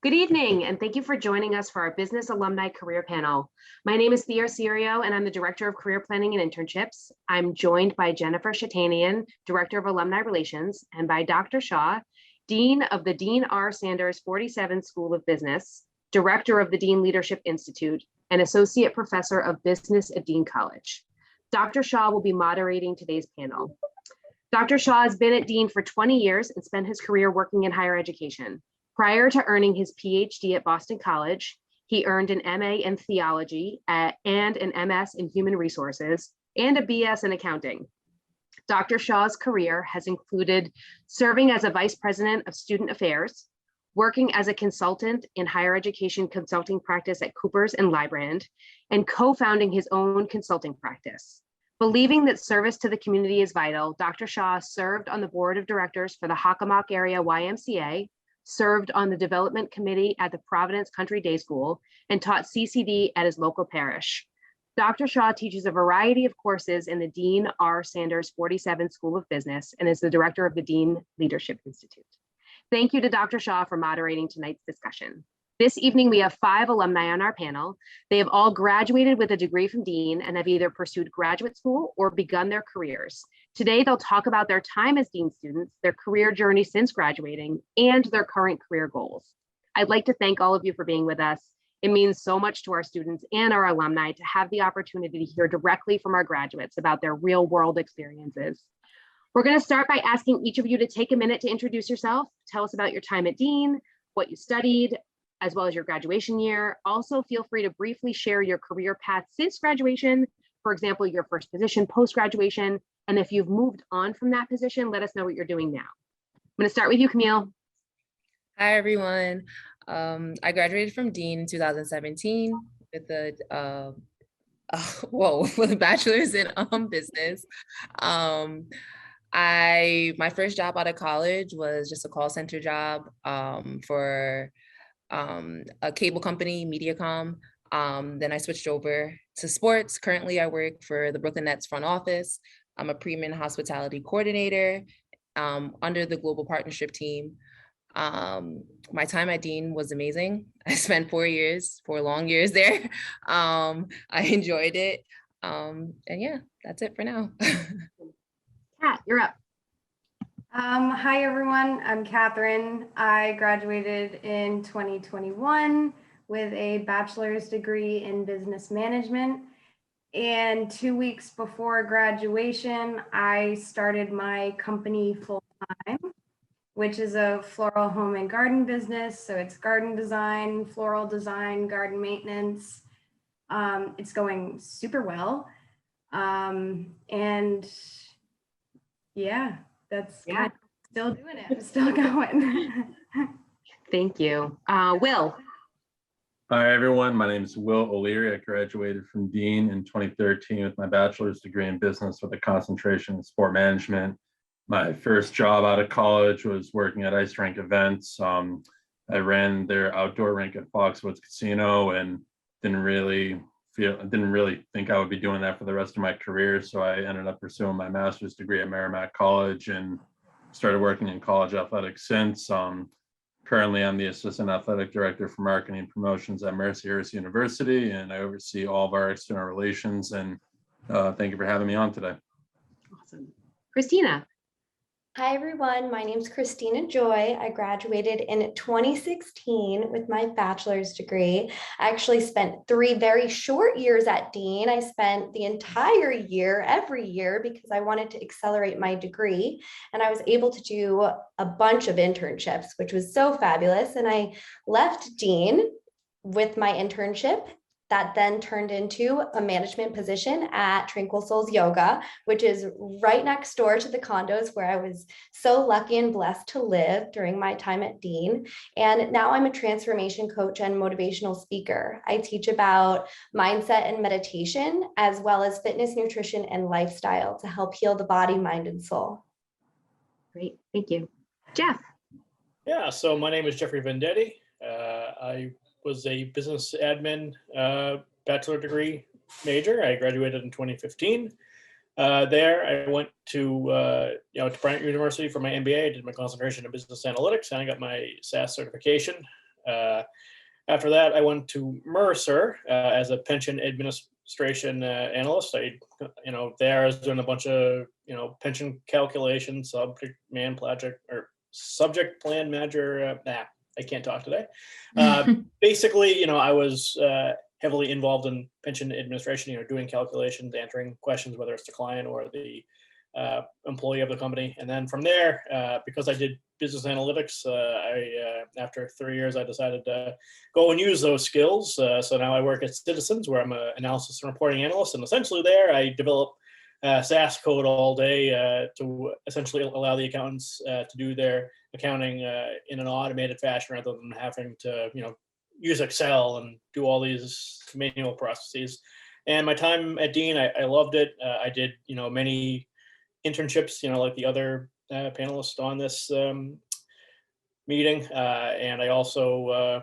Good evening, and thank you for joining us for our Business Alumni Career Panel. My name is Thea Serio, and I'm the Director of Career Planning and Internships. I'm joined by Jennifer Shatanian, Director of Alumni Relations, and by Dr. Shaw, Dean of the Dean R. Sanders 47 School of Business, Director of the Dean Leadership Institute, and Associate Professor of Business at Dean College. Dr. Shaw will be moderating today's panel. Dr. Shaw has been at Dean for 20 years and spent his career working in higher education. Prior to earning his PhD at Boston College, he earned an MA in theology and an MS in human resources and a BS in accounting. Dr. Shaw's career has included serving as a vice president of student affairs, working as a consultant in higher education consulting practice at Coopers and Lybrand, and co-founding his own consulting practice. Believing that service to the community is vital, Dr. Shaw served on the board of directors for the Hockomock Area YMCA, served on the development committee at the Providence Country Day School, and taught CCD at his local parish. Dr. Shaw teaches a variety of courses in the Dean R. Sanders 47 School of Business and is the director of the Dean Leadership Institute. Thank you to Dr. Shaw for moderating tonight's discussion. This evening, we have 5 alumni on our panel. They have all graduated with a degree from Dean and have either pursued graduate school or begun their careers. Today, they'll talk about their time as Dean students, their career journey since graduating, and their current career goals. I'd like to thank all of you for being with us. It means so much to our students and our alumni to have the opportunity to hear directly from our graduates about their real world experiences. We're going to start by asking each of you to take a minute to introduce yourself, tell us about your time at Dean, what you studied, as well as your graduation year. Also, feel free to briefly share your career path since graduation, for example, your first position post-graduation, and if you've moved on from that position, let us know what you're doing now. I'm going to start with you, Camille. Hi, everyone. I graduated from Dean in 2017 with a with a bachelor's in business. My first job out of college was just a call center job for a cable company, Mediacom. Then I switched over to sports. Currently, I work for the Brooklyn Nets front office. I'm a Preeman hospitality coordinator under the global partnership team. My time at Dean was amazing. I spent 4 long years there. I enjoyed it. And yeah, that's it for now. Kat, you're up. Hi, everyone. I'm Catherine. I graduated in 2021 with a bachelor's degree in business management. And 2 weeks before graduation, I started my company full-time, which is a floral home and garden business. So it's garden design, floral design, garden maintenance. It's going super well. And yeah. That's still doing it. I'm still going. Thank you. Will. Hi, everyone. My name is Will O'Leary. I graduated from Dean in 2013 with my bachelor's degree in business with a concentration in sport management. My first job out of college was working at Ice Rink Events. I ran their outdoor rink at Foxwoods Casino and didn't really think I would be doing that for the rest of my career. So I ended up pursuing my master's degree at Merrimack College and started working in college athletics since. Currently, I'm the assistant athletic director for marketing and promotions at Mercyhurst University, and I oversee all of our external relations. And thank you for having me on today. Awesome. Christina. Hi, everyone. My name is Christina Joy. I graduated in 2016 with my bachelor's degree. I actually spent 3 very short years at Dean. I spent the entire year, every year, because I wanted to accelerate my degree. And I was able to do a bunch of internships, which was so fabulous. And I left Dean with my internship. That then turned into a management position at Tranquil Souls Yoga, which is right next door to the condos where I was so lucky and blessed to live during my time at Dean. And now I'm a transformation coach and motivational speaker. I teach about mindset and meditation, as well as fitness, nutrition, and lifestyle to help heal the body, mind, and soul. Great, thank you. Jeff. Yeah, so my name is Jeffrey Vendetti. I was a business admin bachelor degree major. I graduated in 2015. There, I went to Bryant University for my MBA. I did my concentration in business analytics, and I got my SAS certification. After that, I went to Mercer as a pension administration analyst. There I was doing a bunch of, pension calculations, subject plan manager. I can't talk today. Basically, I was heavily involved in pension administration, doing calculations, answering questions, whether it's the client or the employee of the company. And then from there, because I did business analytics, after 3 years, I decided to go and use those skills. So now I work at Citizens, where I'm an analysis and reporting analyst. And essentially there, I develop SAS code all day to essentially allow the accountants to do their accounting in an automated fashion rather than having to, use Excel and do all these manual processes. And my time at Dean, I loved it. I did, many internships, like the other panelists on this meeting. And I also,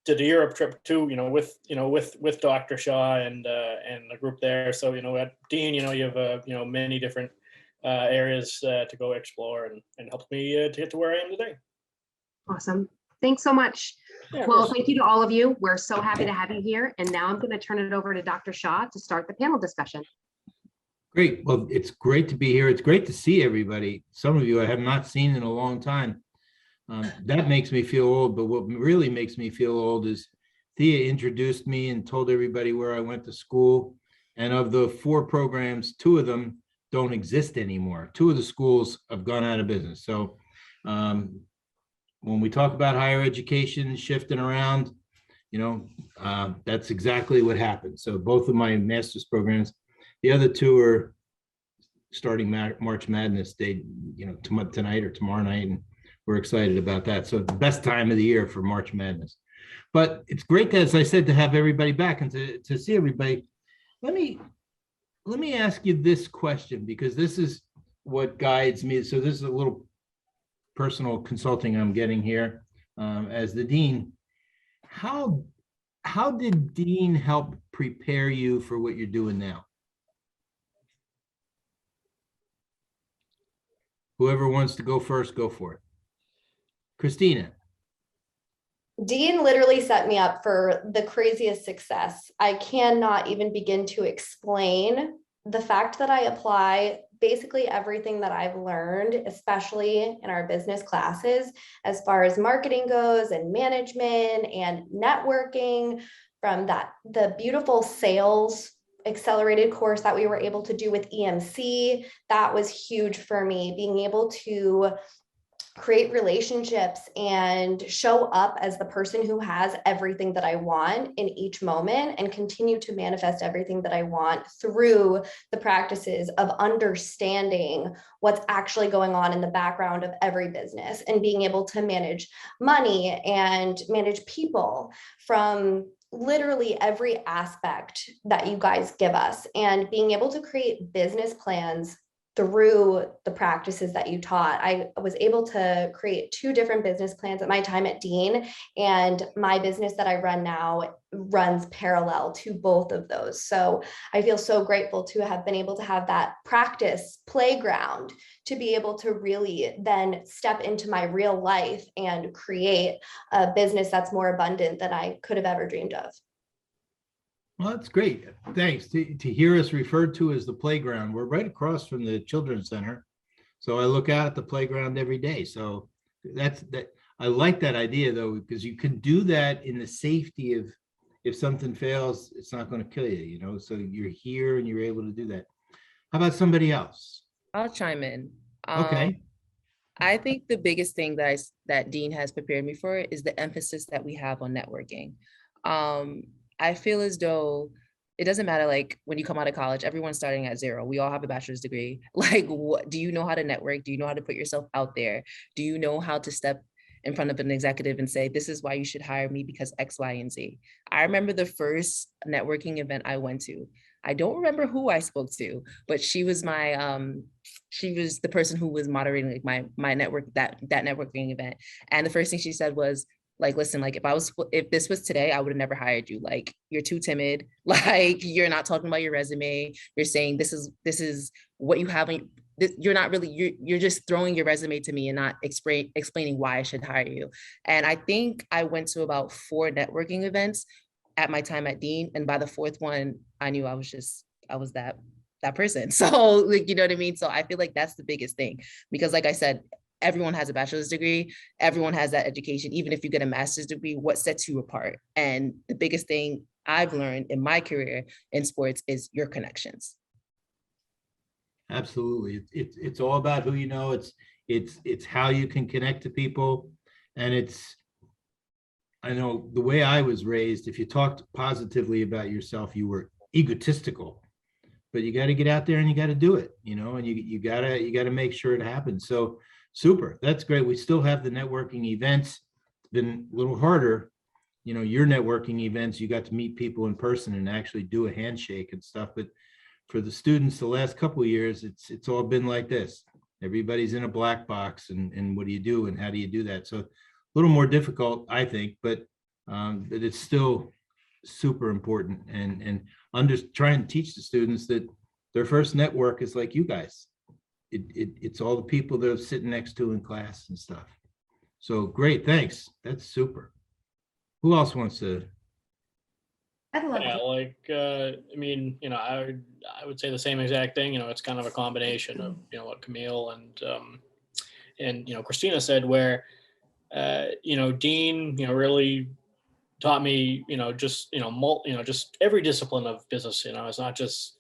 did a Europe trip too, with Dr. Shaw and a group there. So, at Dean, you have, many different areas to go explore and helped me to get to where I am today. Awesome. Thanks so much. Yeah, Well, thank you to all of you. We're so happy to have you here. And now I'm going to turn it over to Dr. Shaw to start the panel discussion. Great. Well, it's great to be here. It's great to see everybody. Some of you I have not seen in a long time. That makes me feel old, but what really makes me feel old is Thea introduced me and told everybody where I went to school. And of the 4 programs, 2 of them don't exist anymore. 2 of the schools have gone out of business. So when we talk about higher education shifting around, that's exactly what happened. So both of my master's programs, the other 2 are starting March Madness Day, tonight or tomorrow night, and we're excited about that. So the best time of the year for March Madness. But it's great, as I said, to have everybody back and to see everybody. Let me ask you this question, because this is what guides me. So this is a little personal consulting I'm getting here as the dean. How did Dean help prepare you for what you're doing now? Whoever wants to go first, go for it. Christina. Dean literally set me up for the craziest success. I cannot even begin to explain the fact that I apply basically everything that I've learned, especially in our business classes, as far as marketing goes and management and networking, from the beautiful sales accelerated course that we were able to do with EMC. That was huge for me, being able to create relationships and show up as the person who has everything that I want in each moment and continue to manifest everything that I want through the practices of understanding what's actually going on in the background of every business and being able to manage money and manage people from literally every aspect that you guys give us, and being able to create business plans through the practices that you taught. I was able to create 2 different business plans at my time at Dean, and my business that I run now runs parallel to both of those. So I feel so grateful to have been able to have that practice playground to be able to really then step into my real life and create a business that's more abundant than I could have ever dreamed of. Well, that's great. Thanks. To hear us referred to as the playground. We're right across from the Children's Center. So I look out at the playground every day. So I like that idea, though, because you can do that in the safety of, if something fails, it's not going to kill you, so you're here and you're able to do that. How about somebody else? I'll chime in. Okay. I think the biggest thing that Dean has prepared me for is the emphasis that we have on networking. I feel as though it doesn't matter, like when you come out of college, everyone's starting at 0. We all have a bachelor's degree. Like, what do you know how to network? Do you know how to put yourself out there? Do you know how to step in front of an executive and say, this is why you should hire me because X, Y, and Z? I remember the first networking event I went to. I don't remember who I spoke to, but she was she was the person who was moderating like my network, that networking event. And the first thing she said was, like, listen, like if this was today, I would have never hired you. Like, you're too timid. Like, you're not talking about your resume. You're saying this is what you have. you're not really, you're just throwing your resume to me and not explaining why I should hire you. And I think I went to about 4 networking events at my time at Dean. And by the 4th one, I knew I was that person. So like, you know what I mean? So I feel like that's the biggest thing, because like I said, everyone has a bachelor's degree, everyone has that education. Even if you get a master's degree, what sets you apart? And the biggest thing I've learned in my career in sports is your connections. Absolutely. It's all about who you know. It's how you can connect to people. And I know the way I was raised, if you talked positively about yourself, you were egotistical, but you got to get out there and you got to do it, and you got to make sure it happens. So super. That's great. We still have the networking events. It's been a little harder, your networking events, you got to meet people in person and actually do a handshake and stuff. But for the students, the last couple of years, it's all been like this. Everybody's in a black box, and what do you do and how do you do that? So a little more difficult, I think, but it's still super important. And trying to teach the students that their first network is like you guys. It's all the people they're sitting next to in class and stuff. So great, thanks. That's super. Who else wants to? I'd love Yeah, to. like I mean, I would say the same exact thing. It's kind of a combination of what Camille and Christina said, where Dean really taught me just every discipline of business. It's not just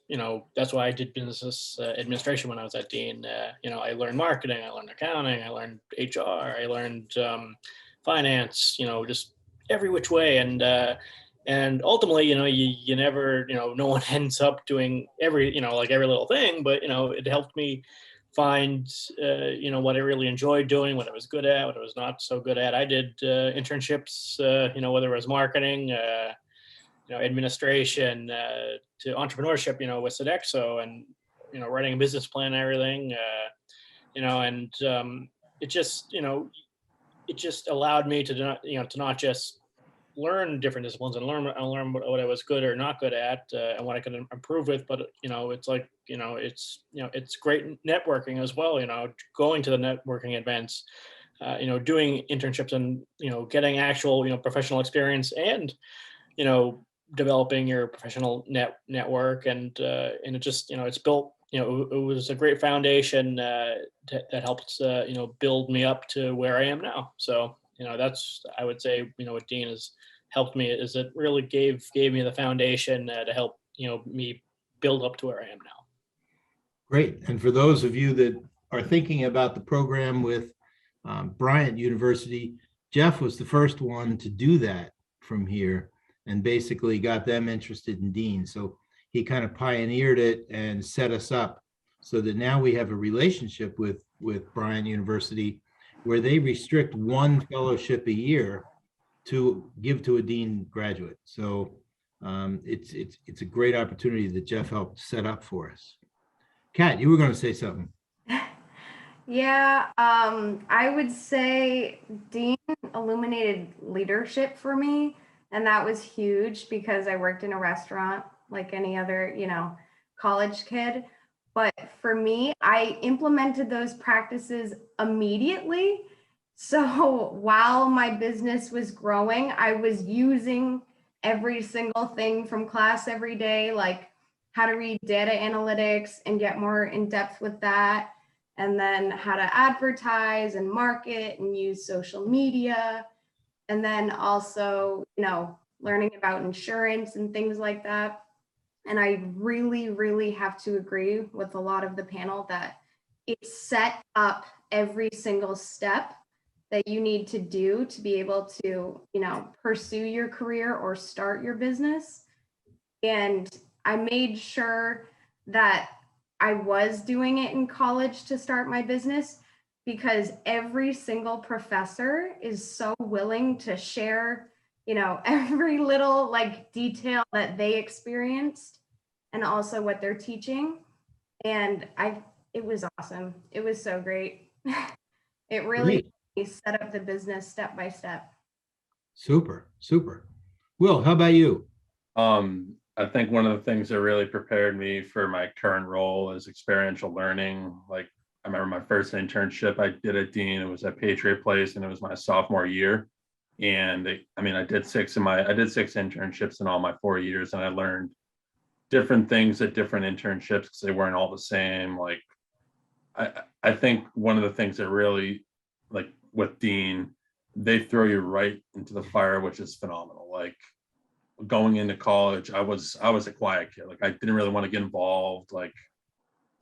that's why I did business administration when I was at Dean. I learned marketing, I learned accounting, I learned HR, I learned finance. Just every which way. And ultimately, you never, no one ends up doing every little thing, but, it helped me find, what I really enjoyed doing, what I was good at, what I was not so good at. I did internships, whether it was marketing, administration, to entrepreneurship, with Sodexo, and, writing a business plan and everything, and it just, it just allowed me to not just learn different disciplines and learn what I was good or not good at, and what I could improve with. But it's like it's great networking as well. Going to the networking events, doing internships, and getting actual professional experience, and developing your professional network, and it just it's built. It was a great foundation that helped build me up to where I am now. So that's, I would say, what Dean has helped me, is it really gave me the foundation to help me build up to where I am now. Great. And for those of you that are thinking about the program with Bryant University, Jeff was the first one to do that from here, and basically got them interested in Dean. So he kind of pioneered it and set us up so that now we have a relationship with Bryant University, where they restrict one fellowship a year to give to a Dean graduate. So it's a great opportunity that Jeff helped set up for us. Kat, you were going to say something. Yeah, I would say Dean illuminated leadership for me, and that was huge because I worked in a restaurant like any other, college kid. But for me, I implemented those practices immediately. So while my business was growing, I was using every single thing from class every day, like how to read data analytics and get more in depth with that, and then how to advertise and market and use social media, and then also, learning about insurance and things like that. And I really, really have to agree with a lot of the panel that it set up every single step that you need to do to be able to, pursue your career or start your business. And I made sure that I was doing it in college to start my business, because every single professor is so willing to share, every little detail that they experienced and also what they're teaching. And it was awesome. It was so great. It really set up the business step by step. Super, super. Will, how about you? I I think one of the things that really prepared me for my current role is experiential learning. Like, I remember my first internship I did at Dean, it was at Patriot Place, and it was my sophomore year. And I did six internships in all my 4 years, and I learned different things at different internships because they weren't all the same. Like, I think one of the things that really, like with Dean, they throw you right into the fire, which is phenomenal. Like, going into college, I was a quiet kid. Like, I didn't really want to get involved. Like,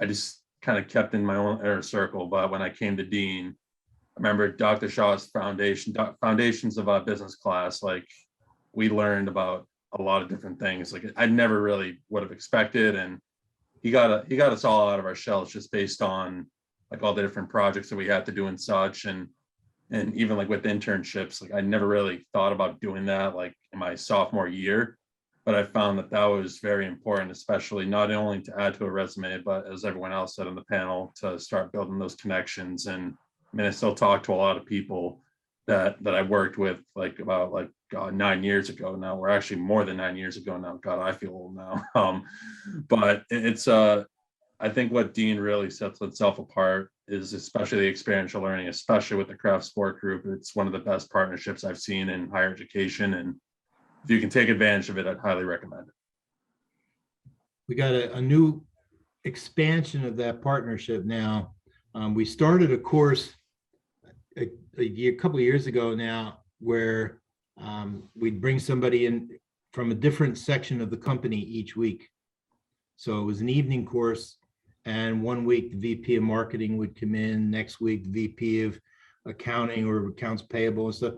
I just kind of kept in my own inner circle. But when I came to Dean, I remember Dr. Shaw's foundations of a business class. Like, we learned about a lot of different things. Like, I never really would have expected, and he got us all out of our shells just based on like all the different projects that we had to do and such. And even like with internships, like I never really thought about doing that like in my sophomore year, but I found that that was very important, especially not only to add to a resume, but as everyone else said on the panel, to start building those connections. And I mean, I still talk to a lot of people that I worked with like about like 9 years ago now. We're actually more than 9 years ago now. God, I feel old now. But it's I think what Dean really sets itself apart is especially the experiential learning, especially with the craft sport group. It's one of the best partnerships I've seen in higher education. And if you can take advantage of it, I'd highly recommend it. We got a new expansion of that partnership now. We started a course a couple of years ago now where we'd bring somebody in from a different section of the company each week. So it was an evening course, and 1 week the VP of marketing would come in, next week the VP of accounting or accounts payable and stuff.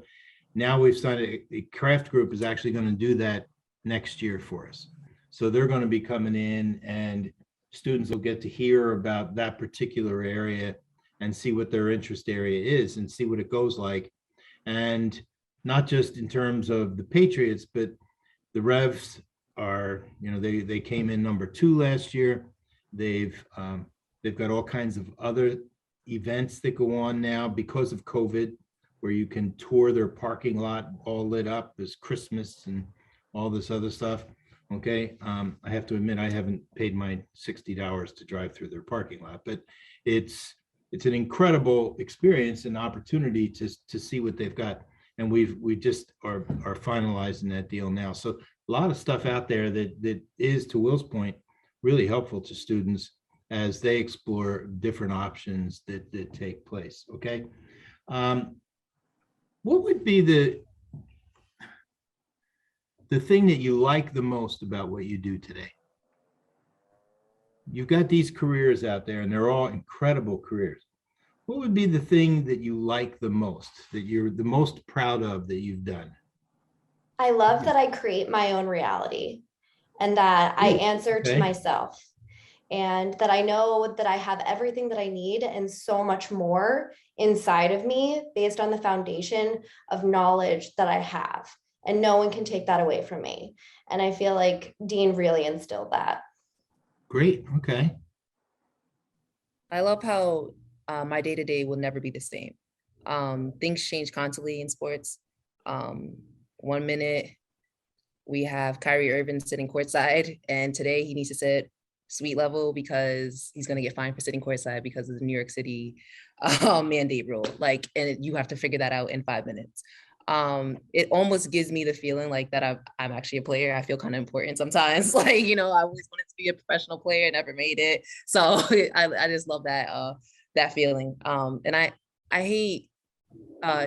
Now we've started, a craft group is actually going to do that next year for us. So they're going to be coming in, and students will get to hear about that particular area and see what their interest area is and see what it goes like. And not just in terms of the Patriots, but the Revs are, they came in number 2 last year. They've got all kinds of other events that go on now because of COVID, where you can tour their parking lot all lit up. There's Christmas and all this other stuff. Okay. I have to admit, I haven't paid my $60 to drive through their parking lot, but it's an incredible experience and opportunity to see what they've got. And we just are finalizing that deal now. So a lot of stuff out there that is, to Will's point, really helpful to students as they explore different options that take place. Okay. What would be the thing that you like the most about what you do today? You've got these careers out there, and they're all incredible careers. What would be the thing that you like the most, that you're the most proud of that you've done? I love that I create my own reality, and that I answer to myself, and that I know that I have everything that I need and so much more inside of me based on the foundation of knowledge that I have, and no one can take that away from me. And I feel like Dean really instilled that. Great. Okay. I love how my day-to-day will never be the same. Things change constantly in sports. 1 minute we have Kyrie Irving sitting courtside, and today he needs to sit suite level because he's going to get fined for sitting courtside because of the New York City mandate rule. Like, and you have to figure that out in 5 minutes. It almost gives me the feeling like that I'm actually a player. I feel kind of important sometimes. Like, I always wanted to be a professional player, never made it. So I just love that feeling. And I hate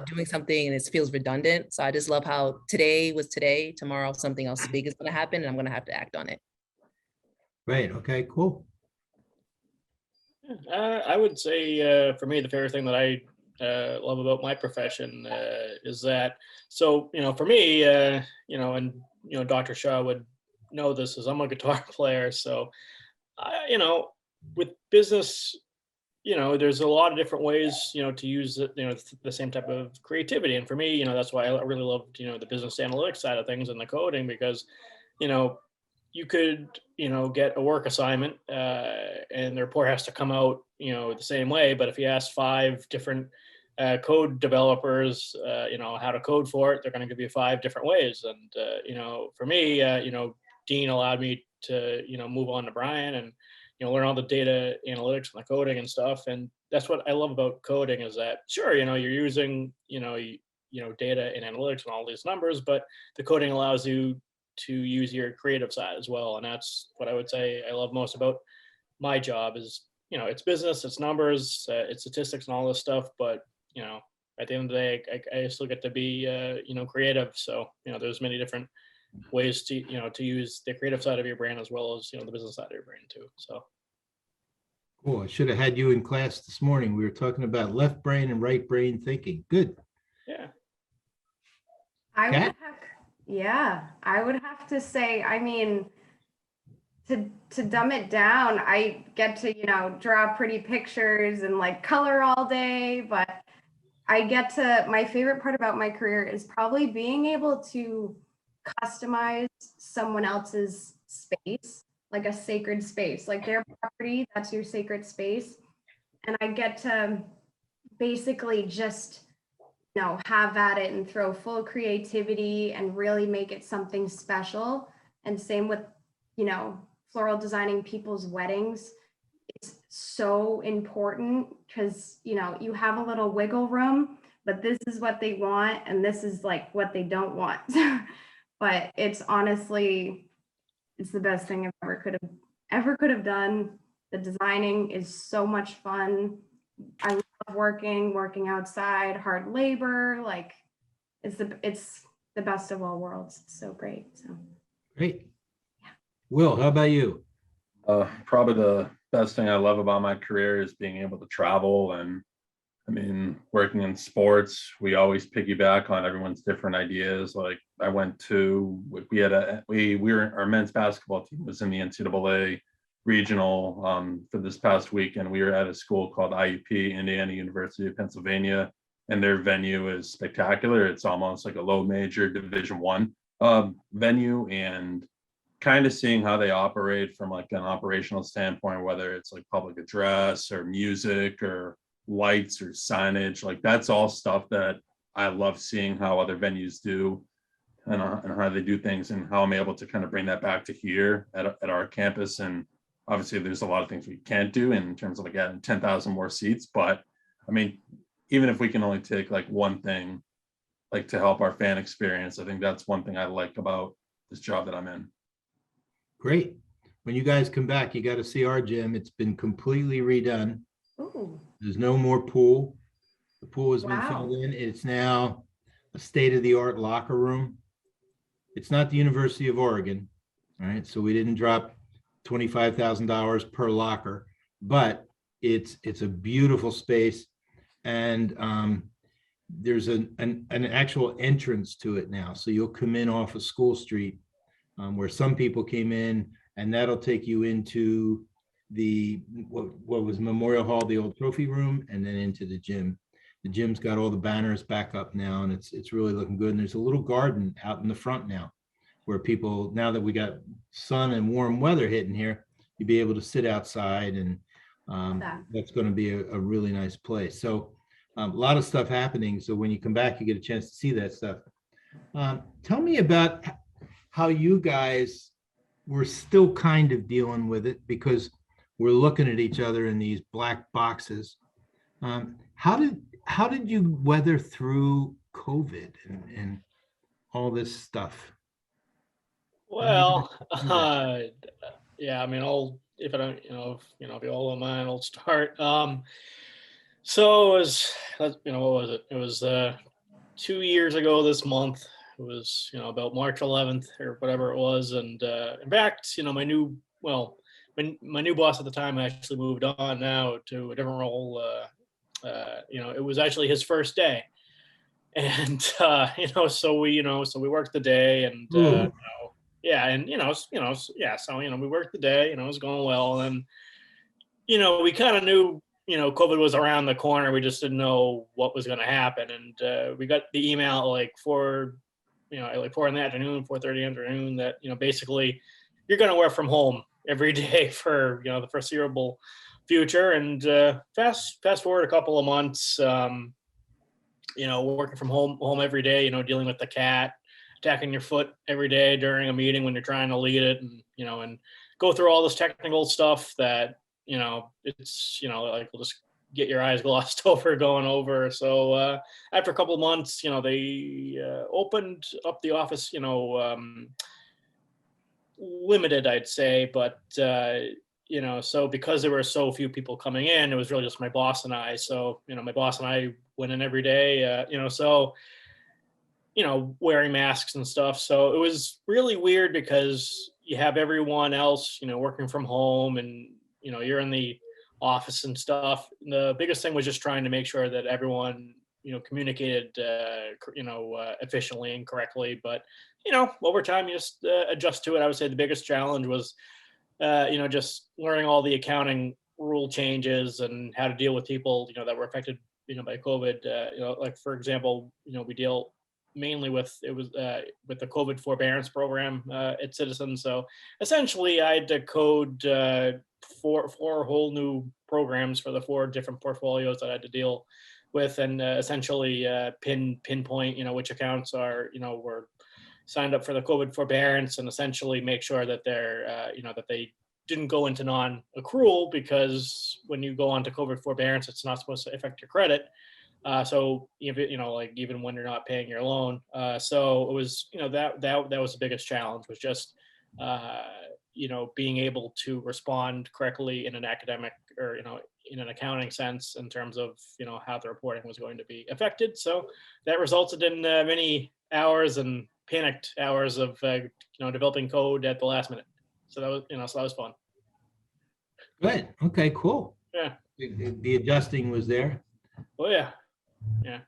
doing something and it feels redundant. So I just love how today was today, tomorrow something else big is going to happen and I'm going to have to act on it. Right. Okay, cool. I would say for me, the favorite thing that I love about my profession is that, so, for me, and, Dr. Shaw would know this, as I'm a guitar player. So, with business, there's a lot of different ways, to use the same type of creativity. And for me, that's why I really loved, the business analytics side of things and the coding, because, you could, get a work assignment and the report has to come out, the same way. But if you ask 5 different code developers, how to code for it, they're going to give you 5 different ways. And, for me, Dean allowed me to, move on to Brian and, learn all the data analytics and the coding and stuff. And that's what I love about coding is that, sure, you're using, data and analytics and all these numbers, but the coding allows you to use your creative side as well. And that's what I would say I love most about my job is, it's business, it's numbers, it's statistics and all this stuff. But, at the end of the day, I still get to be, creative. So, there's many different ways to, to use the creative side of your brain as well as, the business side of your brain too. So. Cool. I should have had you in class this morning. We were talking about left brain and right brain thinking. Good. Yeah. I would have to say, I mean, to dumb it down, I get to, draw pretty pictures and like color all day, but my favorite part about my career is probably being able to customize someone else's space, like a sacred space, like their property, that's your sacred space. And I get to basically just, have at it and throw full creativity and really make it something special. And same with, floral designing people's weddings. It's so important because, you have a little wiggle room, but this is what they want and this is like what they don't want. But it's honestly, it's the best thing I ever could have done. The designing is so much fun. I love working outside, hard labor. Like it's the best of all worlds. It's so great. So great. Yeah. Will, how about you? Probably the best thing I love about my career is being able to travel. And I mean, working in sports, we always piggyback on everyone's different ideas. Like I went to, our men's basketball team was in the NCAA regional for this past week, and we were at a school called IUP, Indiana University of Pennsylvania, and their venue is spectacular. It's almost like a low major Division I venue, and kind of seeing how they operate from like an operational standpoint, whether it's like public address or music or lights or signage, like that's all stuff that I love seeing how other venues do and how they do things, and how I'm able to kind of bring that back to here at our campus. And obviously there's a lot of things we can't do in terms of like adding 10,000 more seats, but I mean, even if we can only take like one thing, like to help our fan experience, I think that's one thing I like about this job that I'm in. Great. When you guys come back, you got to see our gym. It's been completely redone. Ooh. There's no more pool. The pool has been Wow. filled in. It's now a state-of-the-art locker room. It's not the University of Oregon, all right? So we didn't drop $25,000 per locker, but it's a beautiful space, and there's an actual entrance to it now. So you'll come in off of School Street, where some people came in, and that'll take you into the what was Memorial Hall, the old trophy room, and then into the gym. The gym's got all the banners back up now, and it's really looking good. And there's a little garden out in the front now, where people, now that we got sun and warm weather hitting here, you'll be able to sit outside, and that's going to be a really nice place. So a lot of stuff happening. So when you come back, you get a chance to see that stuff. Tell me about how you guys were still kind of dealing with it, because we're looking at each other in these black boxes. How did you weather through COVID and all this stuff? Well, yeah, I mean, if I don't, if you all don't mind, I'll start. So it was, what was it? It was 2 years ago this month. It was, about March 11th or whatever it was. And in fact, my new boss at the time actually moved on now to a different role. It was actually his first day. And, so we worked the day, and, yeah. And, so, we worked the day, it was going well. And, we kind of knew, COVID was around the corner. We just didn't know what was going to happen. And we got the email at like 4 in the afternoon, 4:30 in the afternoon, that, basically you're going to work from home every day for, the foreseeable future. And fast forward a couple of months, working from home every day, dealing with the cat, attacking your foot every day during a meeting when you're trying to lead it, and and go through all this technical stuff that it's like will just get your eyes glossed over going over. So after a couple of months, they opened up the office, limited, I'd say, but so because there were so few people coming in, it was really just my boss and I. So my boss and I went in every day, wearing masks and stuff. So it was really weird because you have everyone else, working from home, and you're in the office and stuff. The biggest thing was just trying to make sure that everyone communicated efficiently and correctly. But over time you just adjust to it. I would say the biggest challenge was just learning all the accounting rule changes and how to deal with people that were affected by COVID. Like for example, we deal mainly with the COVID forbearance program at Citizens. So essentially I had to code four whole new programs for the 4 different portfolios that I had to deal with, and essentially pinpoint which accounts are were signed up for the COVID forbearance, and essentially make sure that they're that they didn't go into non-accrual, because when you go on to COVID forbearance, it's not supposed to affect your credit. So even when you're not paying your loan, so it was that was the biggest challenge, was just being able to respond correctly in an academic or in an accounting sense in terms of how the reporting was going to be affected. So that resulted in many hours and panicked hours of developing code at the last minute. So that was so that was fun. Good. Okay, cool. Yeah. The adjusting was there. Oh yeah. I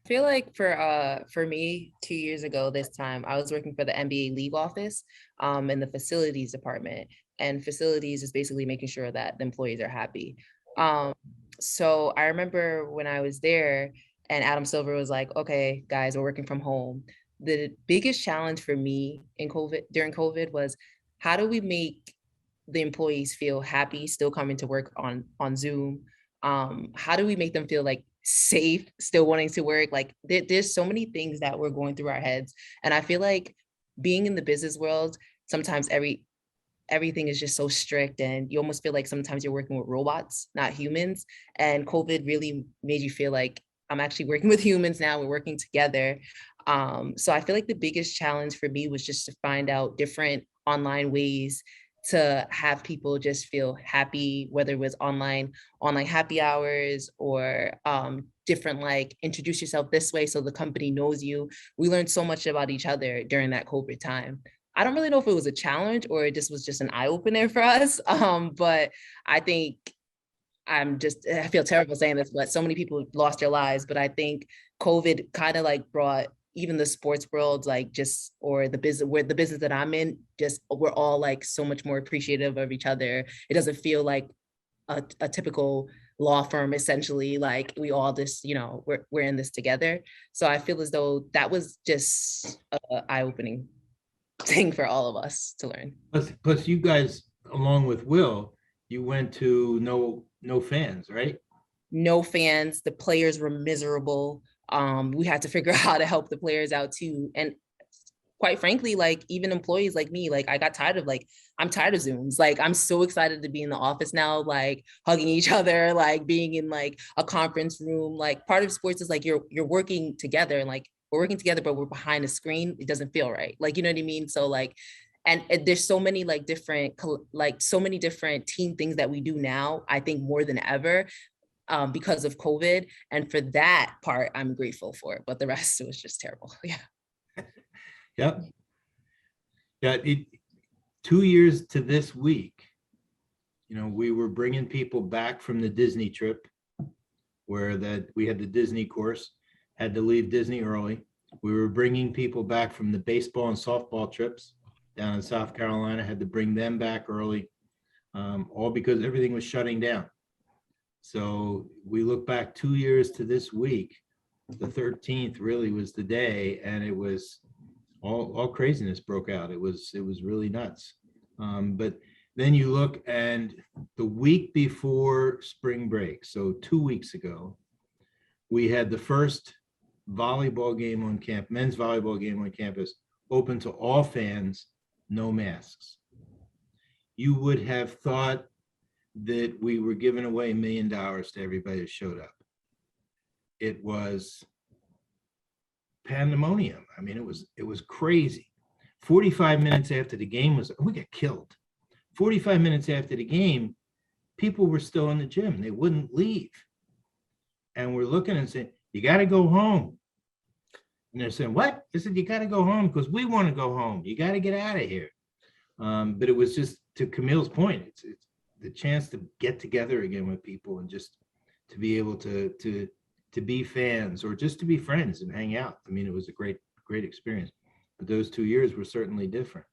feel like for me, 2 years ago this time, I was working for the NBA league office in the facilities department. And facilities is basically making sure that the employees are happy. So I remember when I was there and Adam Silver was like, okay, guys, we're working from home. The biggest challenge for me during COVID was, how do we make the employees feel happy still coming to work on Zoom? How do we make them feel like safe, still wanting to work? Like there's so many things that were going through our heads. And I feel like being in the business world, sometimes everything is just so strict, and you almost feel like sometimes you're working with robots, not humans. And COVID really made you feel like I'm actually working with humans now, we're working together. So I feel like the biggest challenge for me was just to find out different online ways to have people just feel happy, whether it was online happy hours, or different, like, introduce yourself this way so the company knows you. We learned so much about each other during that COVID time. I don't really know if it was a challenge or it just was just an eye-opener for us. But I think I feel terrible saying this, but so many people lost their lives. But I think COVID kind of like brought even the sports world, like or the business that I'm in, we're all like so much more appreciative of each other. It doesn't feel like a typical law firm, essentially. Like we all just, we're in this together. So I feel as though that was just an eye-opening thing for all of us to learn. Plus you guys, along with Will, you went to no fans, right? No fans. The players were miserable. We had to figure out how to help the players out too. And quite frankly, like even employees like me, like I got tired of I'm tired of Zooms. Like I'm so excited to be in the office now, like hugging each other, like being in like a conference room. Like part of sports is like you're working together, and like we're working together, but we're behind a screen. It doesn't feel right. Like, you know what I mean? So like, and there's so many so many different team things that we do now, I think more than ever, because of COVID. And for that part, I'm grateful for it. But the rest, it was just terrible. Yeah. Yep. Yeah. 2 years to this week, we were bringing people back from the Disney trip, where we had the Disney course, had to leave Disney early. We were bringing people back from the baseball and softball trips down in South Carolina, had to bring them back early, all because everything was shutting down. So we look back 2 years to this week, the 13th really was the day, and it was all craziness broke out. It was really nuts. But then you look, and the week before spring break, so 2 weeks ago, we had the first volleyball game on camp, men's volleyball game on campus, open to all fans, no masks. You would have thought that we were giving away $1 million to everybody that showed up. It was pandemonium. I mean, it was crazy. 45 minutes after the game we got killed. 45 minutes after the game, people were still in the gym. They wouldn't leave. And we're looking and saying, you got to go home. And they're saying, what? I said, you got to go home because we want to go home. You got to get out of here. But it was just, to Camille's point, it's the chance to get together again with people and just to be able to be fans or just to be friends and hang out. I mean, it was a great experience. But those 2 years were certainly different.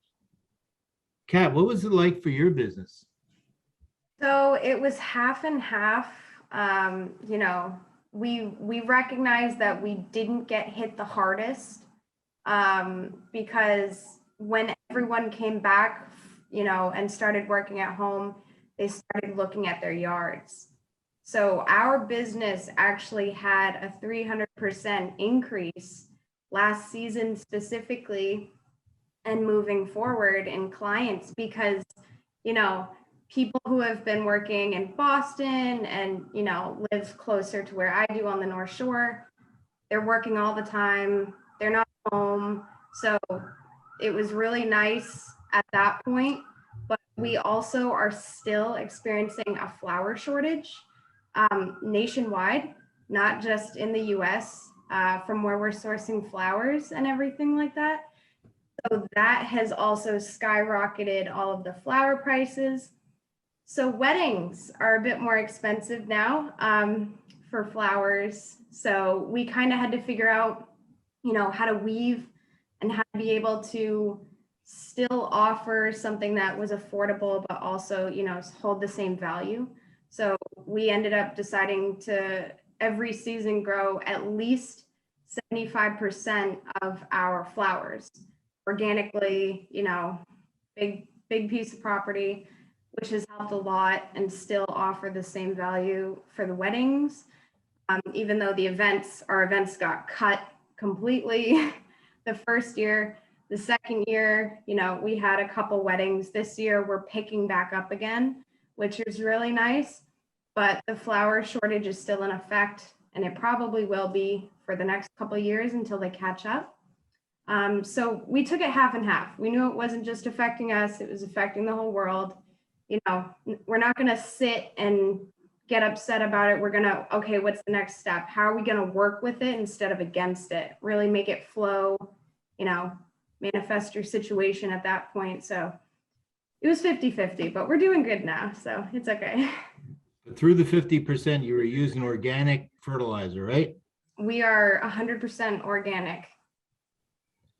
Kat, what was it like for your business? So it was half and half. You know, we recognized that we didn't get hit the hardest because when everyone came back, you know, and started working at home, they started looking at their yards. So our business actually had a 300% increase last season specifically and moving forward in clients because, you know, people who have been working in Boston and, you know, live closer to where I do on the North Shore, they're working all the time. They're not home. So it was really nice at that point. But we also are still experiencing a flower shortage nationwide, not just in the US, from where we're sourcing flowers and everything like that. So that has also skyrocketed all of the flower prices. So weddings are a bit more expensive now for flowers. So we kind of had to figure out, you know, how to weave and how to be able to still offer something that was affordable, but also, you know, hold the same value. So we ended up deciding to every season grow at least 75% of our flowers organically, you know, big piece of property, which has helped a lot and still offer the same value for the weddings. Even though our events got cut completely the first year. The second year, you know, we had a couple weddings. This year we're picking back up again, which is really nice, but the flower shortage is still in effect and it probably will be for the next couple of years until they catch up. So we took it half and half. We knew it wasn't just affecting us, it was affecting the whole world. You know, we're not going to sit and get upset about it. We're going to, okay, what's the next step? How are we going to work with it instead of against it? Really make it flow, you know, manifest your situation at that point. So it was 50-50, but we're doing good now. So it's okay. But through the 50%, you were using organic fertilizer, right? We are 100% organic.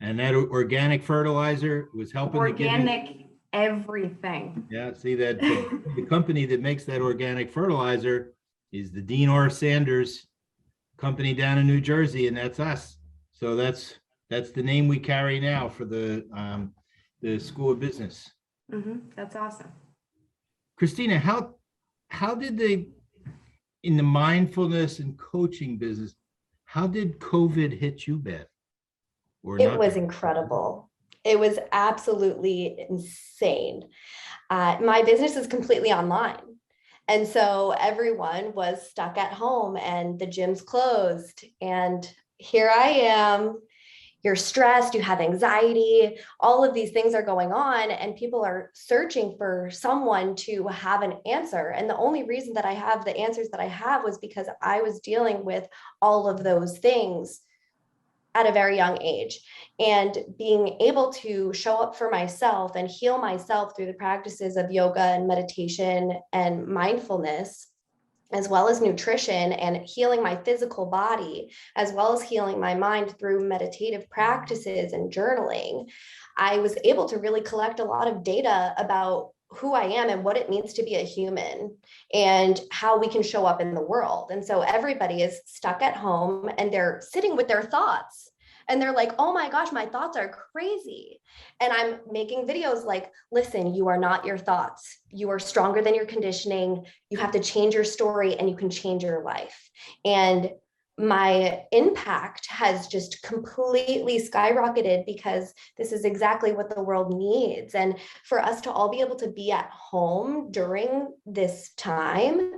And that organic fertilizer was helping organic everything. Yeah, see that the company that makes that organic fertilizer is the Dean R. Sanders company down in New Jersey, and that's us. So that's the name we carry now for the School of Business. That's awesome. Christina, how did they, in the mindfulness and coaching business, how did COVID hit you bad? It was incredible. It was absolutely insane. My business is completely online. And so everyone was stuck at home and the gyms closed. And here I am, you're stressed, you have anxiety, all of these things are going on and people are searching for someone to have an answer. And the only reason that I have the answers that I have was because I was dealing with all of those things at a very young age, and being able to show up for myself and heal myself through the practices of yoga and meditation and mindfulness, as well as nutrition and healing my physical body, as well as healing my mind through meditative practices and journaling. I was able to really collect a lot of data about who I am and what it means to be a human and how we can show up in the world. And so everybody is stuck at home and they're sitting with their thoughts and they're like, oh my gosh, my thoughts are crazy. And I'm making videos like, listen, you are not your thoughts. You are stronger than your conditioning. You have to change your story and you can change your life. And my impact has just completely skyrocketed because this is exactly what the world needs. And for us to all be able to be at home during this time,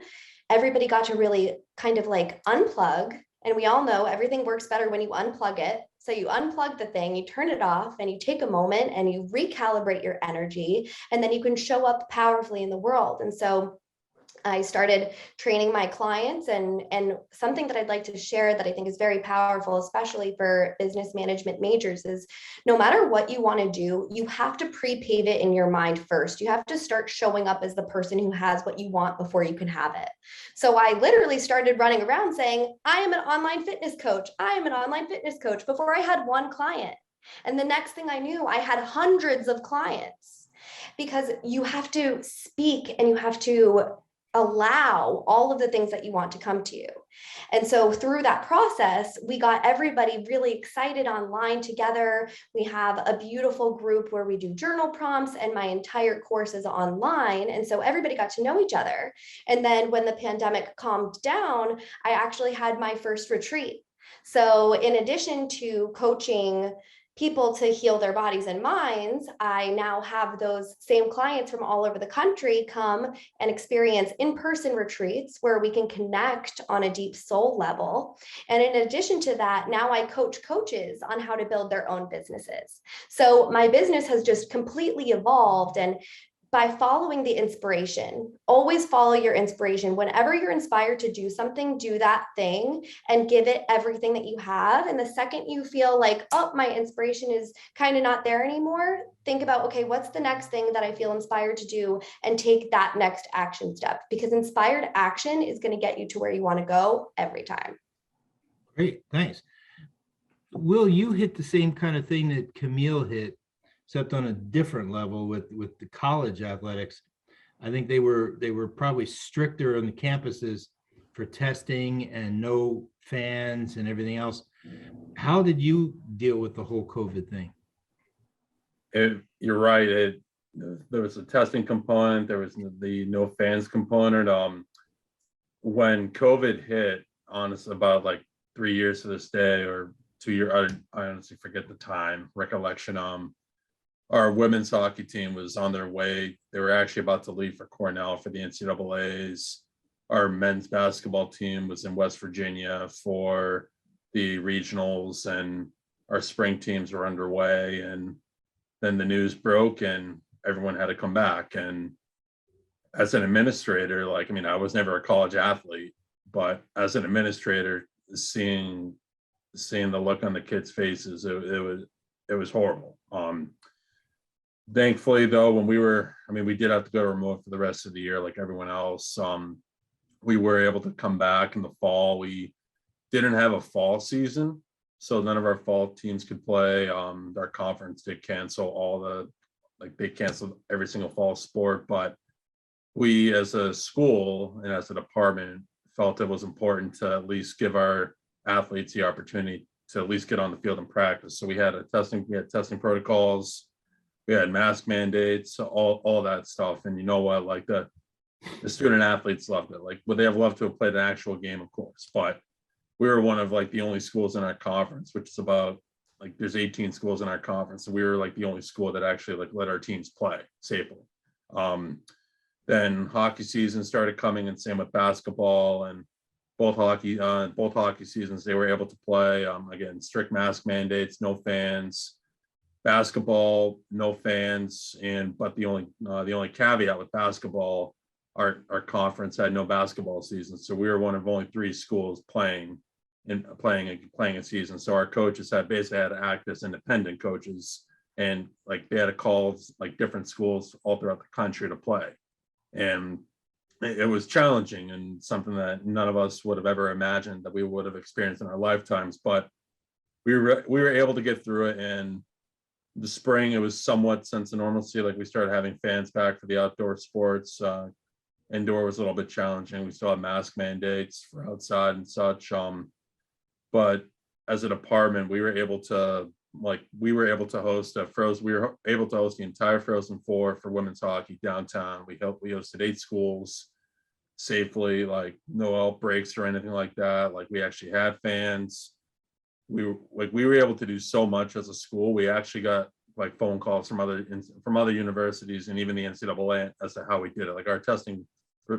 everybody got to really kind of like unplug. And we all know everything works better when you unplug it. So you unplug the thing, you turn it off, and you take a moment and you recalibrate your energy, and then you can show up powerfully in the world. And so I started training my clients, and something that I'd like to share that I think is very powerful, especially for business management majors, is no matter what you want to do, you have to pre-pave it in your mind first. You have to start showing up as the person who has what you want before you can have it. So I literally started running around saying, I am an online fitness coach. I am an online fitness coach before I had one client. And the next thing I knew, I had hundreds of clients, because you have to speak and you have to allow all of the things that you want to come to you. And so through that process, we got everybody really excited online together. We have a beautiful group where we do journal prompts, and my entire course is online. And so everybody got to know each other. And then when the pandemic calmed down, I actually had my first retreat. So in addition to coaching people to heal their bodies and minds, I now have those same clients from all over the country come and experience in-person retreats where we can connect on a deep soul level. And in addition to that, now I coach coaches on how to build their own businesses. So my business has just completely evolved. And by following the inspiration, always follow your inspiration. Whenever you're inspired to do something, do that thing and give it everything that you have. And the second you feel like, oh, my inspiration is kind of not there anymore, think about, okay, what's the next thing that I feel inspired to do, and take that next action step, because inspired action is going to get you to where you want to go every time. Great, thanks. Will, you hit the same kind of thing that Camille hit, except on a different level with the college athletics. I think they were probably stricter on the campuses for testing and no fans and everything else. How did you deal with the whole COVID thing? You're right. There was a testing component. There was the no fans component. When COVID hit, honestly, about like 3 years to this day, or 2 years, I honestly forget the time, recollection. Our women's hockey team was on their way. They were actually about to leave for Cornell for the NCAAs. Our men's basketball team was in West Virginia for the regionals, and our spring teams were underway. And then the news broke and everyone had to come back. And as an administrator, like, I mean, I was never a college athlete, but as an administrator, seeing the look on the kids' faces, it was horrible. Thankfully, though, we did have to go remote for the rest of the year like everyone else. We were able to come back in the fall. We didn't have a fall season, so none of our fall teams could play. Our conference did cancel they canceled every single fall sport, but we as a school and as a department felt it was important to at least give our athletes the opportunity to at least get on the field and practice. So we had testing protocols. We had mask mandates, all that stuff. And you know what, like the student athletes loved it. Like, would they have loved to have played an actual game? Of course, but we were one of like the only schools in our conference, which is about like, there's 18 schools in our conference. And we were like the only school that actually like let our teams play safely. Then hockey season started coming, and same with basketball, and both hockey seasons, they were able to play. Again, strict mask mandates, no fans. Basketball, no fans, but the only caveat with basketball, our conference had no basketball season, so we were one of only 3 schools playing a season. So our coaches basically had to act as independent coaches, and like they had to call like different schools all throughout the country to play, and it was challenging and something that none of us would have ever imagined that we would have experienced in our lifetimes. But we were able to get through it. And the spring, it was somewhat sense of normalcy. Like, we started having fans back for the outdoor sports. Indoor was a little bit challenging. We still had mask mandates for outside and such. But as a department, we were able to host the entire Frozen Four for women's hockey downtown. We hosted 8 schools. safely, like no outbreaks or anything like that. Like we actually had fans. We were able to do so much as a school. We actually got like phone calls from other universities and even the NCAA as to how we did it. Like our testing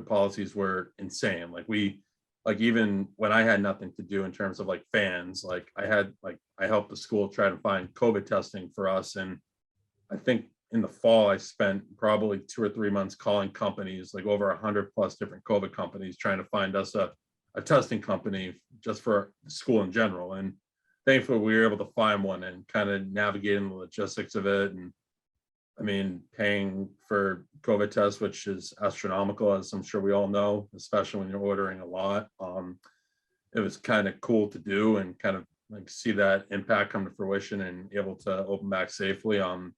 policies were insane. Like even when I had nothing to do in terms of like fans, like I helped the school try to find COVID testing for us. And I think in the fall, I spent probably 2 or 3 months calling companies, like over 100+ different COVID companies, trying to find us a testing company just for school in general. And thankfully we were able to find one and kind of navigating the logistics of it. And I mean, paying for COVID tests, which is astronomical, as I'm sure we all know, especially when you're ordering a lot. It was kind of cool to do and kind of like see that impact come to fruition and able to open back safely. And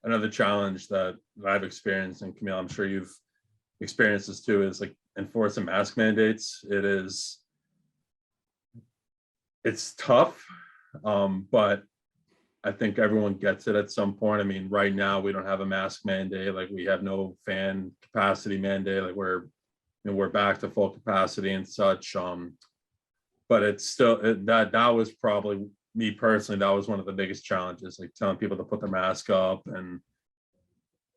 another challenge that I've experienced, and Camille, I'm sure you've experienced this too, is like enforcing mask mandates. It's tough, but I think everyone gets it at some point. I mean, right now we don't have a mask mandate, like we have no fan capacity mandate, like we're back to full capacity and such. But it's still that was probably me personally, that was one of the biggest challenges, like telling people to put their mask up. And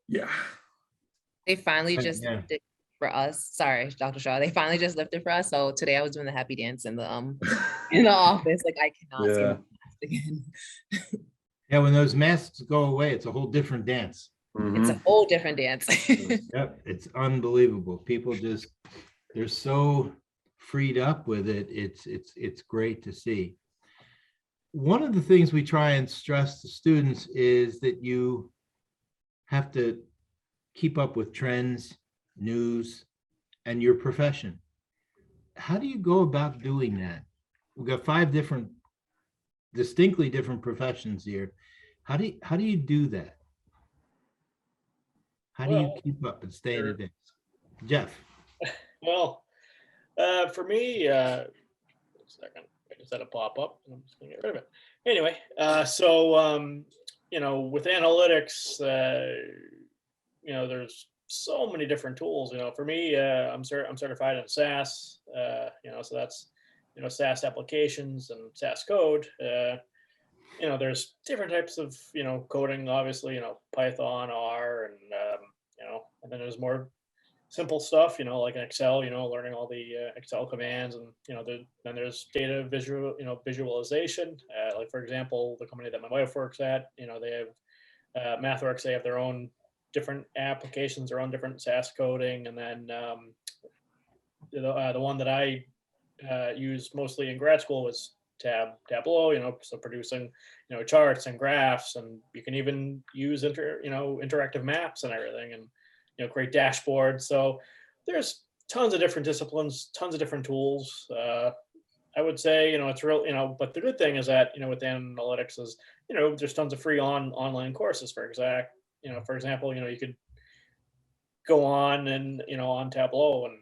yeah. They finally just Yeah. lifted for us. Sorry, Dr. Shaw. They finally just lifted for us. So today I was doing the happy dance in the office. Like I cannot see Yeah. my mask again. Yeah, when those masks go away, it's a whole different dance. It's a whole different dance. Yep, it's unbelievable. People just, they're so freed up with it. It's great to see. One of the things we try and stress to students is that you have to keep up with trends, news, and your profession. How do you go about doing that? We've got 5 distinctly different professions here. How do you do that? How do you Well, keep up and stay in sure. the dance? Jeff. Well, for me, a second, I just had a pop up and I'm just gonna get rid of it. Anyway, with analytics, there's so many different tools. For me, I'm certified in SAS. So that's SAS applications and SAS code. There's different types of coding. Obviously, Python, R, and then there's more simple stuff. Like in Excel. Learning all the Excel commands, and then there's data visualization. Like for example, the company that my wife works at. They have MathWorks. They have their own different applications, their own different SAS coding, and then the one that I used mostly in grad school was Tableau. So producing charts and graphs, and you can even use interactive maps and everything, and create dashboards. So there's tons of different disciplines, tons of different tools. I would say it's real, but the good thing is that with analytics is there's tons of free online courses for example, you could go on and on Tableau and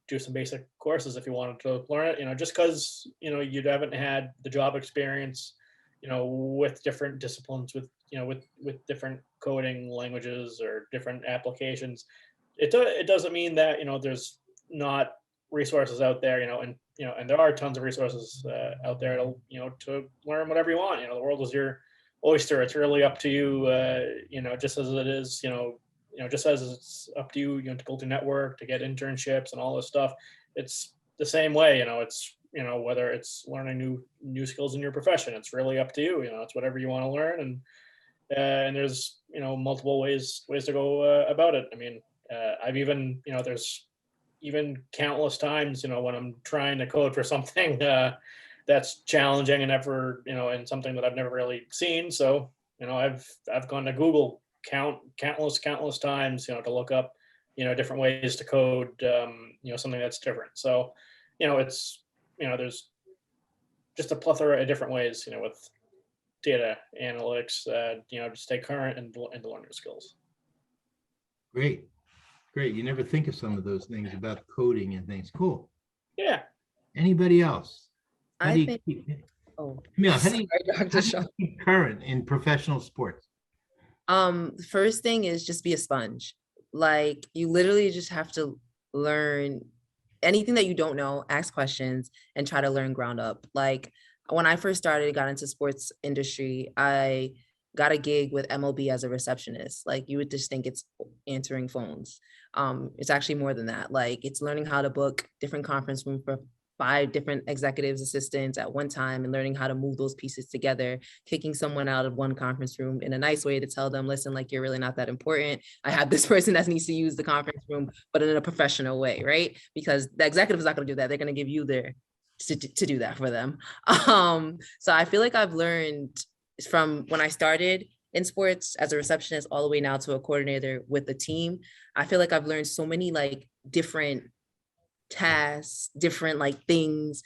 do some basic courses if you wanted to learn it. Just because you haven't had the job experience with different disciplines, with different coding languages or different applications, it doesn't mean that there's not resources out there, and there are tons of resources out there to learn whatever you want. The world is your oyster. It's really up to you, just as it is, just as it's up to you, to build your network, to get internships and all this stuff. It's the same way, it's, whether it's learning new skills in your profession, it's really up to you. It's whatever you want to learn. And there's, multiple ways to go about it. I mean, I've even, there's even countless times, when I'm trying to code for something that's challenging and and something that I've never really seen. So, I've gone to Google countless times, to look up, different ways to code, something that's different. So, it's, there's just a plethora of different ways, with data analytics, to stay current and to learn new skills. Great. You never think of some of those things about coding and things. Cool. Yeah. Anybody else? How do I you think. keep, Oh, Camille, how do sorry, you Dr. Shaw. keep current in professional sports? The first thing is just be a sponge. Like you literally just have to learn anything that you don't know, ask questions and try to learn ground up. Like when I first got into sports industry, I got a gig with MLB as a receptionist. Like you would just think it's answering phones. It's actually more than that. Like it's learning how to book different conference rooms for 5 different executives assistants at one time and learning how to move those pieces together, kicking someone out of one conference room in a nice way to tell them, listen, like you're really not that important. I have this person that needs to use the conference room, but in a professional way, right? Because the executive is not going to do that. They're going to give you to do that for them. So I feel like I've learned from when I started in sports as a receptionist all the way now to a coordinator with the team. I feel like I've learned so many like different tasks, different like things.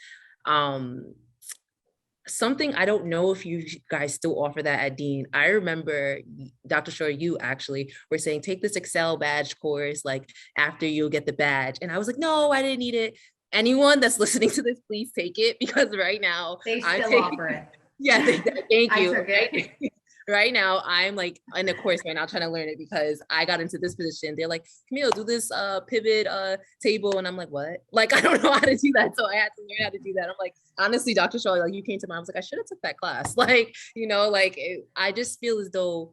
Something I don't know if you guys still offer that at Dean. I remember Dr. Shore, you actually were saying, take this Excel badge course, like after you'll get the badge. And I was like, no, I didn't need it. Anyone that's listening to this, please take it because right now They still offer it. Yeah, thank I you. took it. Right now, I'm like in a course right now trying to learn it because I got into this position. They're like, Camille, do this pivot table. And I'm like, what? Like, I don't know how to do that. So I had to learn how to do that. I'm like, honestly, Dr. Shaw, like you came to mind, I was like, I should have took that class. Like, I just feel as though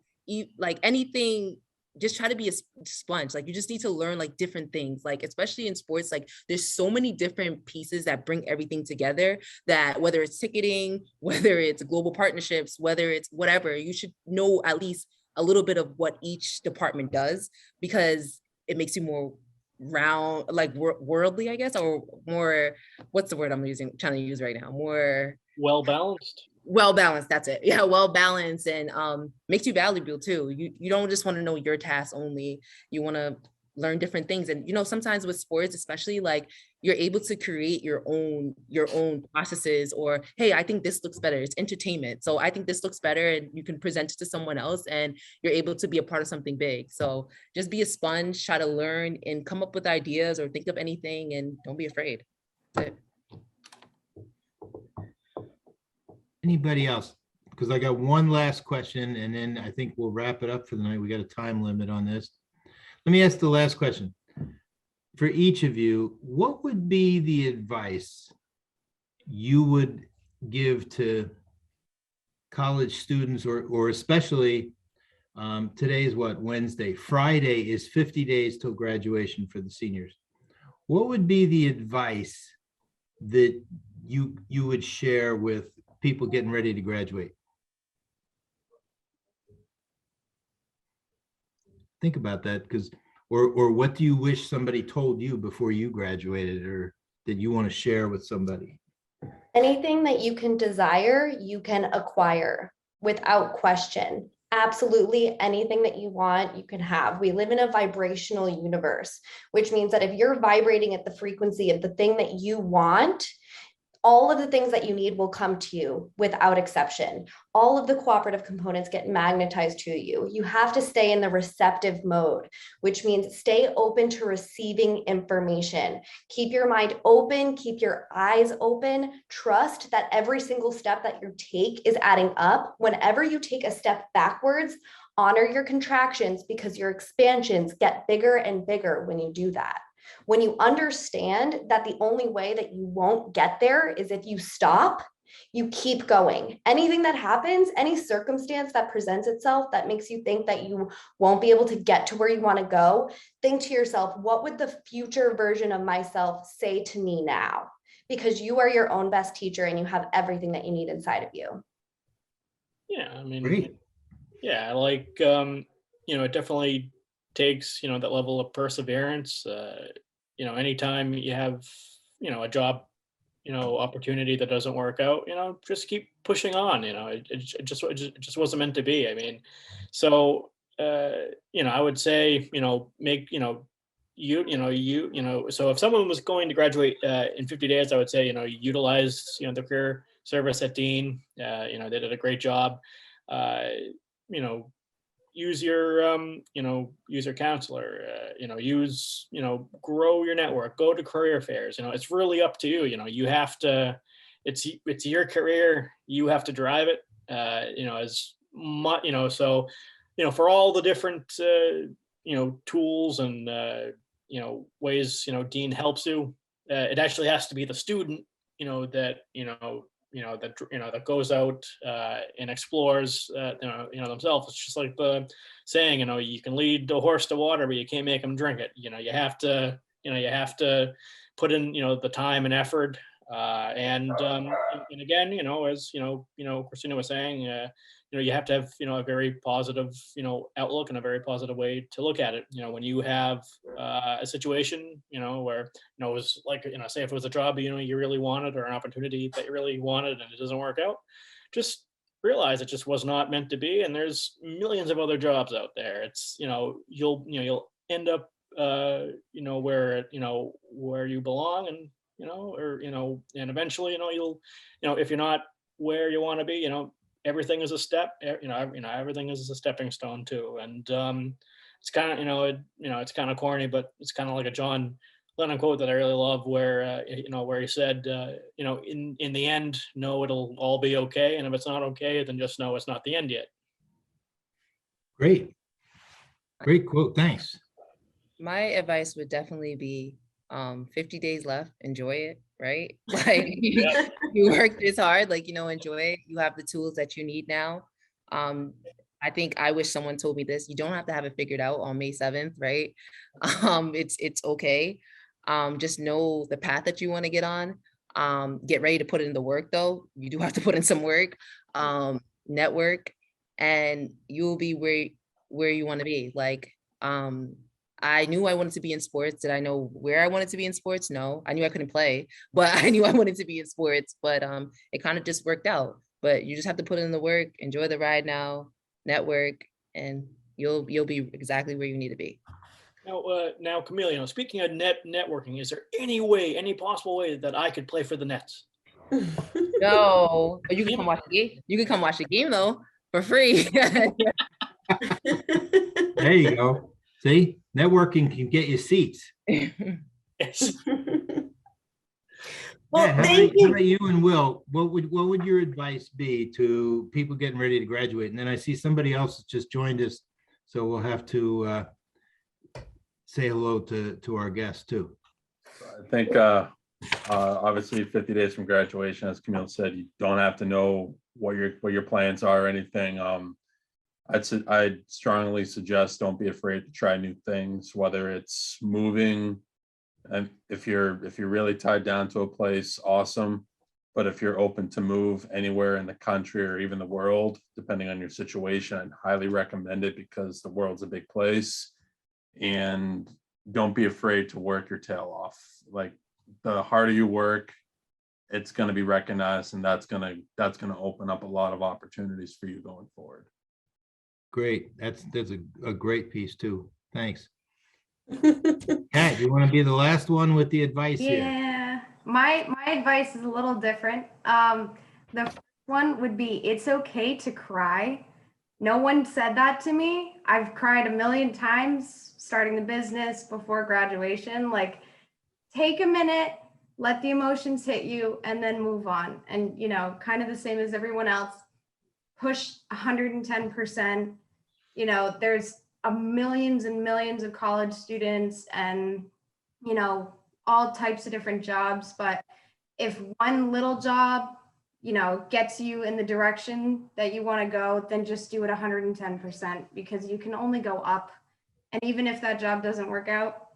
like anything, just try to be a sponge. Like you just need to learn like different things, like especially in sports, like there's so many different pieces that bring everything together, that whether it's ticketing, whether it's global partnerships, whether it's whatever, you should know at least a little bit of what each department does, because it makes you more round, like worldly, I guess, or more, what's the word I'm trying to use right now, more well balanced. That's it. Yeah, well balanced, and makes you valuable too. You don't just want to know your task only. You want to learn different things. And sometimes with sports, especially, like you're able to create your own processes, or hey, I think this looks better. It's entertainment, so I think this looks better, and you can present it to someone else and you're able to be a part of something big. So just be a sponge, try to learn and come up with ideas or think of anything, and don't be afraid. That's it. Anybody else? Because I got one last question and then I think we'll wrap it up for the night. We got a time limit on this. Let me ask the last question. For each of you, what would be the advice you would give to college students, or especially today's what, Wednesday? Friday is 50 days till graduation for the seniors. What would be the advice that you would share with people getting ready to graduate? Think about that, because or what do you wish somebody told you before you graduated, or that you want to share with somebody? Anything that you can desire, you can acquire without question. Absolutely anything that you want, you can have. We live in a vibrational universe, which means that if you're vibrating at the frequency of the thing that you want, all of the things that you need will come to you without exception. All of the cooperative components get magnetized to you. You have to stay in the receptive mode, which means stay open to receiving information. Keep your mind open, keep your eyes open. Trust that every single step that you take is adding up. Whenever you take a step backwards, honor your contractions, because your expansions get bigger and bigger when you do that. When you understand that the only way that you won't get there is if you stop, you keep going. Anything that happens, any circumstance that presents itself that makes you think that you won't be able to get to where you want to go, think to yourself, what would the future version of myself say to me now? Because you are your own best teacher and you have everything that you need inside of you. Yeah, I mean, Great. yeah, like, it definitely takes, that level of perseverance. Anytime you have, a job, opportunity that doesn't work out, just keep pushing on. It just wasn't meant to be. I mean, so I would say, make, so if someone was going to graduate in 50 days, I would say, utilize, the career service at Dean. They did a great job. Use your use your counselor, grow your network, go to career fairs. It's really up to you. You have to, it's your career, you have to drive it, as much, so for all the different tools and, ways, Dean helps you. It actually has to be the student, that goes out and explores, themselves. It's just like the saying, you can lead a horse to water, but you can't make them drink it. You have to put in, the time and effort. And again, as Christina was saying, you have to have, a very positive, outlook and a very positive way to look at it. When you have a situation, where, it was like, say if it was a job, you really wanted, or an opportunity that you really wanted and it doesn't work out, just realize it just was not meant to be. And there's millions of other jobs out there. It's, you'll end up, where you belong, and, and eventually, you'll, if you're not where you want to be, everything is a step, everything is a stepping stone too. And it's kind of, it's kind of corny, but it's kind of like a John Lennon quote that I really love, where, where he said, in the end, no, it'll all be okay. And if it's not okay, then just know it's not the end yet. Great. Great quote. Thanks. My advice would definitely be 50 days left, enjoy it, right? Like you worked this hard, like, enjoy it. You have the tools that you need now. I think I wish someone told me this. You don't have to have it figured out on May 7th, right? It's okay. Just know the path that you want to get on. Get ready to put in the work though. You do have to put in some work, network, and you'll be where you want to be. Like, I knew I wanted to be in sports. Did I know where I wanted to be in sports? No, I knew I couldn't play, but I knew I wanted to be in sports. But it kind of just worked out. But you just have to put in the work, enjoy the ride now, network, and you'll be exactly where you need to be. Now, Camille, speaking of networking, is there any possible way that I could play for the Nets? No, but you can come watch the game. You can come watch the game though for free. There you go. See, networking can get you seats. Yes. Well, Yeah, how thank you. about you and Will? What would your advice be to people getting ready to graduate? And then I see somebody else just joined us, so we'll have to say hello to our guests too. I think obviously 50 days from graduation, as Camille said, you don't have to know what your plans are or anything. I'd strongly suggest don't be afraid to try new things, whether it's moving, and if you're really tied down to a place, awesome. But if you're open to move anywhere in the country or even the world, depending on your situation, I'd highly recommend it, because the world's a big place. And don't be afraid to work your tail off. Like, the harder you work, it's going to be recognized, and that's going to open up a lot of opportunities for you going forward. Great. That's a great piece too. Thanks. Kat, you want to be the last one with the advice here? Yeah, my advice is a little different. The first one would be, it's okay to cry. No one said that to me. I've cried a million times starting the business, before graduation. Like, take a minute, let the emotions hit you, and then move on. And, kind of the same as everyone else, push 110%. There's millions and millions of college students and, all types of different jobs. But if one little job, gets you in the direction that you want to go, then just do it 110%, because you can only go up. And even if that job doesn't work out,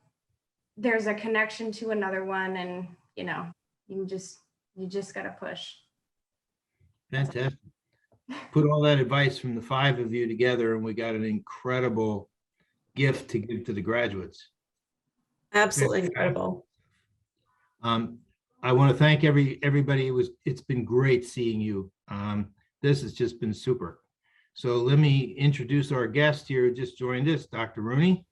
there's a connection to another one, and, you just got to push. Fantastic. Put all that advice from the five of you together, and we got an incredible gift to give to the graduates. Absolutely incredible. I want to thank everybody. It's been great seeing you. This has just been super. So let me introduce our guest here who just joined us, Dr. Rooney.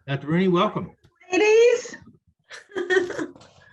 Dr. Rooney, welcome. Ladies,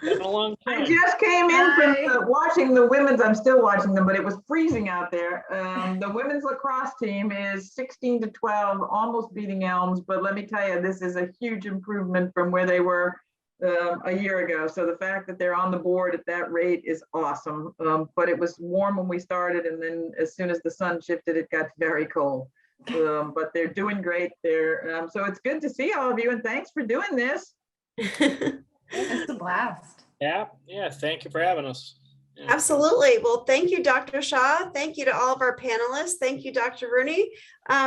Been a long time. I just came in from watching the women's. I'm still watching them, but it was freezing out there. The women's lacrosse team is 16-12, almost beating Elms. But let me tell you, this is a huge improvement from where they were a year ago. So the fact that they're on the board at that rate is awesome. But it was warm when we started, and then as soon as the sun shifted, it got very cold. but they're doing great. So it's good to see all of you, and thanks for doing this. It's a blast. Yeah. Thank you for having us. Yeah. Absolutely. Well, thank you, Dr. Shaw. Thank you to all of our panelists. Thank you, Dr. Rooney,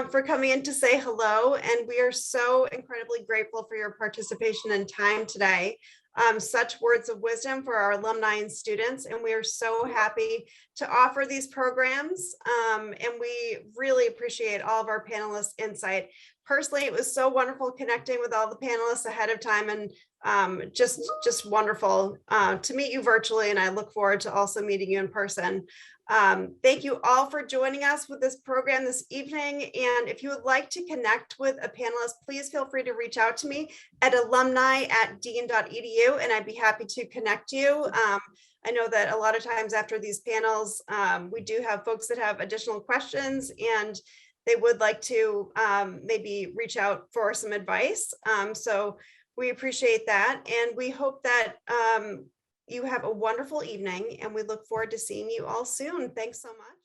for coming in to say hello. And we are so incredibly grateful for your participation and time today. Such words of wisdom for our alumni and students. And we are so happy to offer these programs. And we really appreciate all of our panelists' insight. Personally, it was so wonderful connecting with all the panelists ahead of time, and just wonderful to meet you virtually. And I look forward to also meeting you in person. Thank you all for joining us with this program this evening. And if you would like to connect with a panelist, please feel free to reach out to me at alumni@dean.edu, and I'd be happy to connect you. I know that a lot of times after these panels, we do have folks that have additional questions and they would like to maybe reach out for some advice. So we appreciate that. And we hope that you have a wonderful evening, and we look forward to seeing you all soon. Thanks so much.